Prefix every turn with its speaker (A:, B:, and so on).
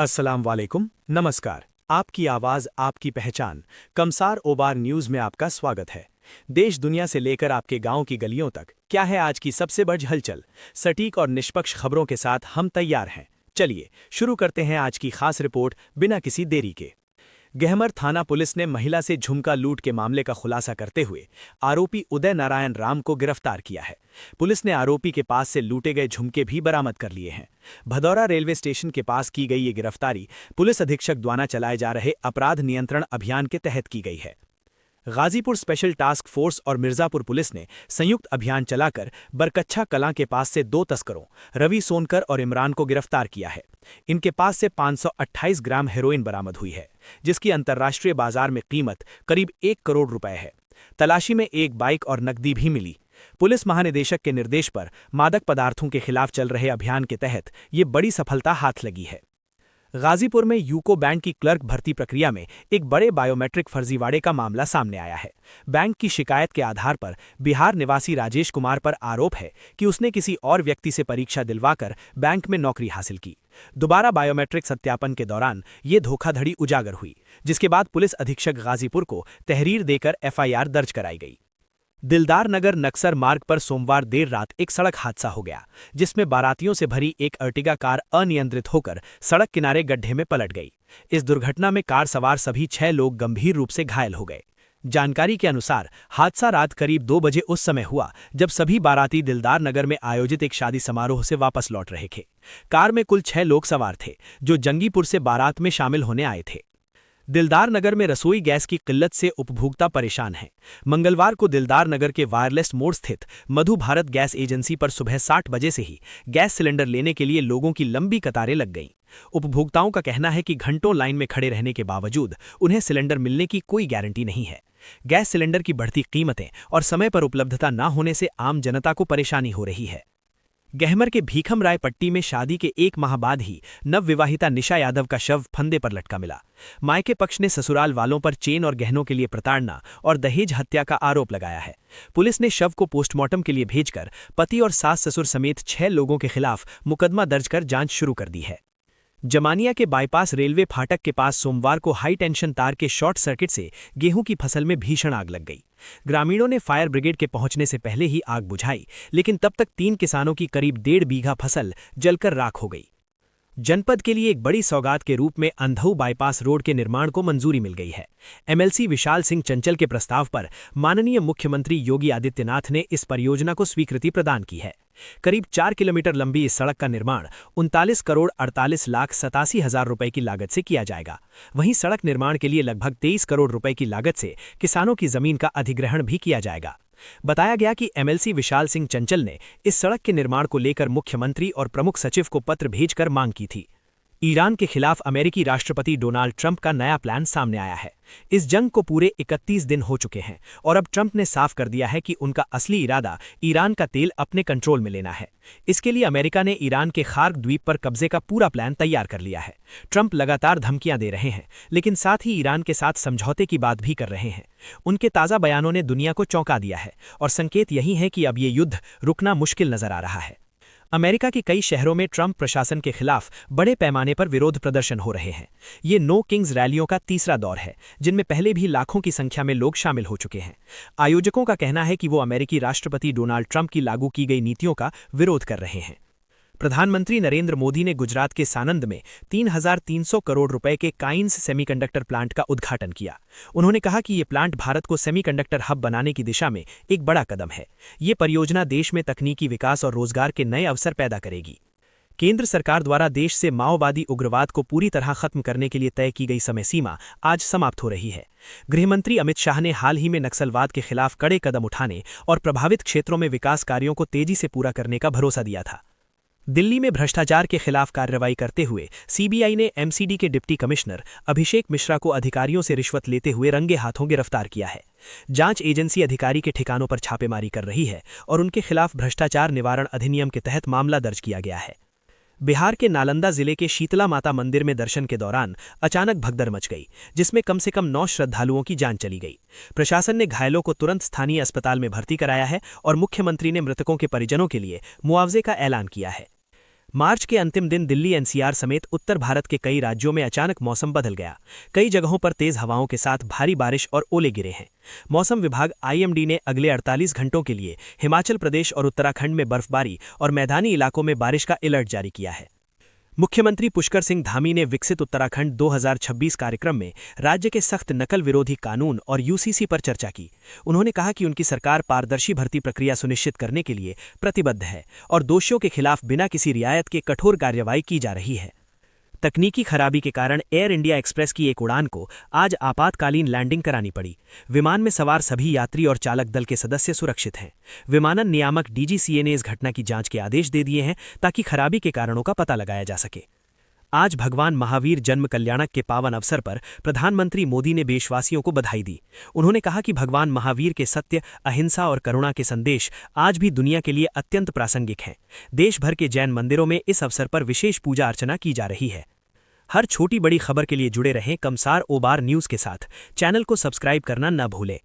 A: अस्सलाम वालेकुम, नमस्कार। आपकी आवाज़ आपकी पहचान कमसार ओबार न्यूज़ में आपका स्वागत है। देश दुनिया से लेकर आपके गांव की गलियों तक क्या है आज की सबसे बड़ी हलचल। सटीक और निष्पक्ष खबरों के साथ हम तैयार हैं। चलिए शुरू करते हैं आज की खास रिपोर्ट बिना किसी देरी के। गहमर थाना पुलिस ने महिला से झुमका लूट के मामले का खुलासा करते हुए आरोपी उदय नारायण राम को गिरफ्तार किया है। पुलिस ने आरोपी के पास से लूटे गए झुमके भी बरामद कर लिए हैं। भदौरा रेलवे स्टेशन के पास की गई ये गिरफ्तारी पुलिस अधीक्षक द्वारा चलाए जा रहे अपराध नियंत्रण अभियान के तहत की गई है। गाजीपुर स्पेशल टास्क फोर्स और मिर्जापुर पुलिस ने संयुक्त अभियान चलाकर बरकच्छा कलां के पास से 2 तस्करों रवि सोनकर और इमरान को गिरफ्तार किया है। इनके पास से 528 ग्राम हेरोइन बरामद हुई है, जिसकी अंतर्राष्ट्रीय बाजार में कीमत करीब 1 करोड़ रुपए है। तलाशी में एक बाइक और नकदी भी मिली। पुलिस महानिदेशक के निर्देश पर मादक पदार्थों के खिलाफ चल रहे अभियान के तहत ये बड़ी सफलता हाथ लगी है। गाजीपुर में यूको बैंक की क्लर्क भर्ती प्रक्रिया में एक बड़े बायोमेट्रिक फर्जीवाड़े का मामला सामने आया है। बैंक की शिकायत के आधार पर बिहार निवासी राजेश कुमार पर आरोप है कि उसने किसी और व्यक्ति से परीक्षा दिलवाकर बैंक में नौकरी हासिल की। दोबारा बायोमेट्रिक सत्यापन के दौरान ये धोखाधड़ी उजागर हुई, जिसके बाद पुलिस अधीक्षक गाजीपुर को तहरीर देकर एफआईआर दर्ज कराई गई। दिलदार नगर नक्सर मार्ग पर सोमवार देर रात एक सड़क हादसा हो गया, जिसमें बारातियों से भरी एक अर्टिगा कार अनियंत्रित होकर सड़क किनारे गड्ढे में पलट गई। इस दुर्घटना में कार सवार सभी 6 लोग गंभीर रूप से घायल हो गए। जानकारी के अनुसार हादसा रात करीब 2 बजे उस समय हुआ जब सभी बाराती दिलदार नगर में आयोजित एक शादी समारोह से वापस लौट रहे थे। कार में कुल 6 लोग सवार थे, जो जंगीपुर से बारात में शामिल होने आए थे। दिलदार नगर में रसोई गैस की किल्लत से उपभोक्ता परेशान हैं। मंगलवार को दिलदार नगर के वायरलेस मोड़ स्थित मधु भारत गैस एजेंसी पर सुबह 60 बजे से ही गैस सिलेंडर लेने के लिए लोगों की लंबी कतारें लग गईं। उपभोक्ताओं का कहना है कि घंटों लाइन में खड़े रहने के बावजूद उन्हें सिलेंडर मिलने की कोई गारंटी नहीं है। गैस सिलेंडर की बढ़ती कीमतें और समय पर उपलब्धता न होने से आम जनता को परेशानी हो रही है। गहमर के भीखम राय पट्टी में शादी के 1 माह बाद ही नवविवाहिता निशा यादव का शव फंदे पर लटका मिला। मायके पक्ष ने ससुराल वालों पर चेन और गहनों के लिए प्रताड़ना और दहेज हत्या का आरोप लगाया है। पुलिस ने शव को पोस्टमार्टम के लिए भेजकर पति और सास ससुर समेत 6 लोगों के खिलाफ मुकदमा दर्ज कर जांच शुरू कर दी है। जमानिया के बाईपास रेलवे फाटक के पास सोमवार को हाई टेंशन तार के शॉर्ट सर्किट से गेहूं की फसल में भीषण आग लग गई। ग्रामीणों ने फायर ब्रिगेड के पहुंचने से पहले ही आग बुझाई, लेकिन तब तक 3 किसानों की करीब 1.5 बीघा फसल जलकर राख हो गई। जनपद के लिए एक बड़ी सौगात के रूप में अंधऊ बाईपास रोड के निर्माण को मंजूरी मिल गई है। एमएलसी विशाल सिंह चंचल के प्रस्ताव पर माननीय मुख्यमंत्री योगी आदित्यनाथ ने इस परियोजना को स्वीकृति प्रदान की है। करीब 4 किलोमीटर लंबी इस सड़क का निर्माण 39 करोड़ 48 लाख 87 हजार रुपए की लागत से किया जाएगा। वहीं सड़क निर्माण के लिए लगभग 23 करोड़ रुपए की लागत से किसानों की जमीन का अधिग्रहण भी किया जाएगा। बताया गया कि एमएलसी विशाल सिंह चंचल ने इस सड़क के निर्माण को लेकर मुख्यमंत्री और प्रमुख सचिव को पत्र भेजकर मांग की थी। ईरान के खिलाफ अमेरिकी राष्ट्रपति डोनाल्ड ट्रंप का नया प्लान सामने आया है। इस जंग को पूरे 31 दिन हो चुके हैं और अब ट्रंप ने साफ कर दिया है कि उनका असली इरादा ईरान का तेल अपने कंट्रोल में लेना है। इसके लिए अमेरिका ने ईरान के खार्ग द्वीप पर कब्जे का पूरा प्लान तैयार कर लिया है। ट्रंप लगातार धमकियां दे रहे हैं, लेकिन साथ ही ईरान के साथ समझौते की बात भी कर रहे हैं। उनके ताज़ा बयानों ने दुनिया को चौंका दिया है और संकेत यही है कि अब ये युद्ध रुकना मुश्किल नजर आ रहा है। अमेरिका के कई शहरों में ट्रंप प्रशासन के खिलाफ बड़े पैमाने पर विरोध प्रदर्शन हो रहे हैं। ये नो किंग्स रैलियों का तीसरा दौर है, जिनमें पहले भी लाखों की संख्या में लोग शामिल हो चुके हैं। आयोजकों का कहना है कि वो अमेरिकी राष्ट्रपति डोनाल्ड ट्रंप की लागू की गई नीतियों का विरोध कर रहे हैं। प्रधानमंत्री नरेंद्र मोदी ने गुजरात के सानंद में 3,300 करोड़ रुपए के काइंस सेमीकंडक्टर प्लांट का उद्घाटन किया। उन्होंने कहा कि ये प्लांट भारत को सेमीकंडक्टर हब बनाने की दिशा में एक बड़ा कदम है। ये परियोजना देश में तकनीकी विकास और रोजगार के नए अवसर पैदा करेगी। केंद्र सरकार द्वारा देश से माओवादी उग्रवाद को पूरी तरह खत्म करने के लिए तय की गई समय सीमा आज समाप्त हो रही है। गृहमंत्री अमित शाह ने हाल ही में नक्सलवाद के खिलाफ कड़े कदम उठाने और प्रभावित क्षेत्रों में विकास कार्यों को तेजी से पूरा करने का भरोसा दिया था। दिल्ली में भ्रष्टाचार के खिलाफ कार्रवाई करते हुए सीबीआई ने एमसीडी के डिप्टी कमिश्नर अभिषेक मिश्रा को अधिकारियों से रिश्वत लेते हुए रंगे हाथों गिरफ्तार किया है। जांच एजेंसी अधिकारी के ठिकानों पर छापेमारी कर रही है और उनके खिलाफ भ्रष्टाचार निवारण अधिनियम के तहत मामला दर्ज किया गया है। बिहार के नालंदा जिले के शीतला माता मंदिर में दर्शन के दौरान अचानक भगदड़ मच गई, जिसमें कम से कम 9 श्रद्धालुओं की जान चली गई। प्रशासन ने घायलों को तुरंत स्थानीय अस्पताल में भर्ती कराया है और मुख्यमंत्री ने मृतकों के परिजनों के लिए मुआवजे का ऐलान किया है। मार्च के अंतिम दिन दिल्ली एनसीआर समेत उत्तर भारत के कई राज्यों में अचानक मौसम बदल गया। कई जगहों पर तेज हवाओं के साथ भारी बारिश और ओले गिरे हैं। मौसम विभाग आईएमडी ने अगले 48 घंटों के लिए हिमाचल प्रदेश और उत्तराखंड में बर्फबारी और मैदानी इलाकों में बारिश का अलर्ट जारी किया है। मुख्यमंत्री पुष्कर सिंह धामी ने विकसित उत्तराखंड 2026 कार्यक्रम में राज्य के सख्त नकल विरोधी कानून और यूसीसी पर चर्चा की। उन्होंने कहा कि उनकी सरकार पारदर्शी भर्ती प्रक्रिया सुनिश्चित करने के लिए प्रतिबद्ध है और दोषियों के खिलाफ बिना किसी रियायत के कठोर कार्रवाई की जा रही है। तकनीकी खराबी के कारण एयर इंडिया एक्सप्रेस की एक उड़ान को आज आपातकालीन लैंडिंग करानी पड़ी। विमान में सवार सभी यात्री और चालक दल के सदस्य सुरक्षित हैं। विमानन नियामक डीजीसीए ने इस घटना की जांच के आदेश दे दिए हैं ताकि खराबी के कारणों का पता लगाया जा सके। आज भगवान महावीर जन्म कल्याणक के पावन अवसर पर प्रधानमंत्री मोदी ने देशवासियों को बधाई दी। उन्होंने कहा कि भगवान महावीर के सत्य, अहिंसा और करुणा के संदेश आज भी दुनिया के लिए अत्यंत प्रासंगिक हैं। देश भर के जैन मंदिरों में इस अवसर पर विशेष पूजा अर्चना की जा रही है। हर छोटी बड़ी खबर के लिए जुड़े रहें कमसार ओबार न्यूज़ के साथ। चैनल को सब्सक्राइब करना न भूलें।